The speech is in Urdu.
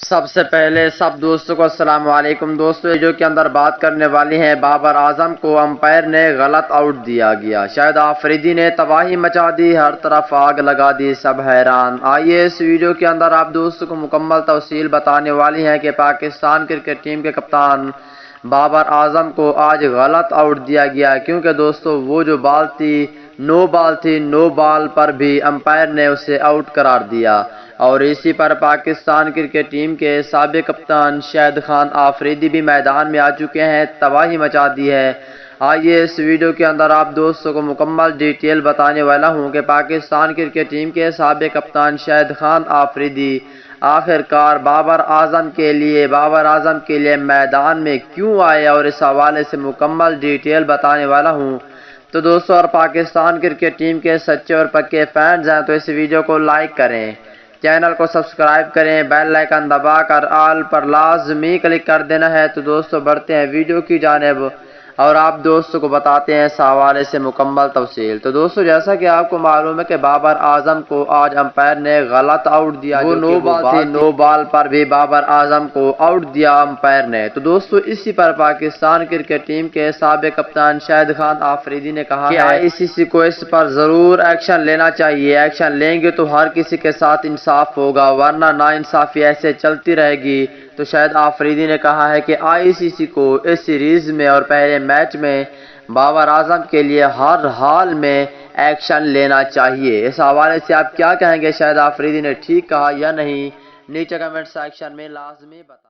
سب سے پہلے سب دوستوں کو السلام علیکم۔ دوستوں ویڈیو کے اندر بات کرنے والی ہیں بابر اعظم کو امپائر نے غلط آؤٹ دیا گیا، شاہد آفریدی نے تباہی مچا دی، ہر طرف آگ لگا دی، سب حیران۔ آئیے اس ویڈیو کے اندر آپ دوستوں کو مکمل تفصیل بتانے والی ہیں کہ پاکستان کرکٹ ٹیم کے کپتان بابر اعظم کو آج غلط آؤٹ دیا گیا، کیونکہ دوستوں وہ جو بال تھی نو بال پر بھی امپائر نے اسے آؤٹ قرار دیا، اور اسی پر پاکستان کرکٹ ٹیم کے سابق کپتان شاہد خان آفریدی بھی میدان میں آ چکے ہیں، تباہی مچا دی ہے۔ آئیے اس ویڈیو کے اندر آپ دوستوں کو مکمل ڈیٹیل بتانے والا ہوں کہ پاکستان کرکٹ ٹیم کے سابق کپتان شاہد خان آفریدی آخر کار بابر اعظم کے لیے میدان میں کیوں آئے، اور اس حوالے سے مکمل ڈیٹیل بتانے والا ہوں۔ تو دوستوں، اور پاکستان کرکٹ ٹیم کے سچے اور پکے فینز ہیں تو اس ویڈیو کو لائک کریں، چینل کو سبسکرائب کریں، بیل آئیکن دبا کر آل پر لازمی کلک کر دینا ہے۔ تو دوستوں بڑھتے ہیں ویڈیو کی جانب اور آپ دوستوں کو بتاتے ہیں اس حوالے سے مکمل تفصیل۔ تو دوستوں جیسا کہ آپ کو معلوم ہے کہ بابر اعظم کو آج امپائر نے غلط آؤٹ دیا، وہ نو بال پر بھی بابر اعظم کو آؤٹ دیا امپائر نے۔ تو دوستوں اسی پر پاکستان کرکٹ ٹیم کے سابق کپتان شاہد خان آفریدی نے کہا کہ آئی سی سی کو اس پر ضرور ایکشن لینا چاہیے، ایکشن لیں گے تو ہر کسی کے ساتھ انصاف ہوگا، ورنہ ناانصافی ایسے چلتی رہے گی۔ تو شاہد آفریدی نے کہا ہے کہ آئی سی سی کو اس سیریز میں اور پہلے میچ میں بابر اعظم کے لیے ہر حال میں ایکشن لینا چاہیے۔ اس حوالے سے آپ کیا کہیں گے؟ شاہد آفریدی نے ٹھیک کہا یا نہیں؟ نیچے کمنٹ سیکشن میں لازمی بتائیں۔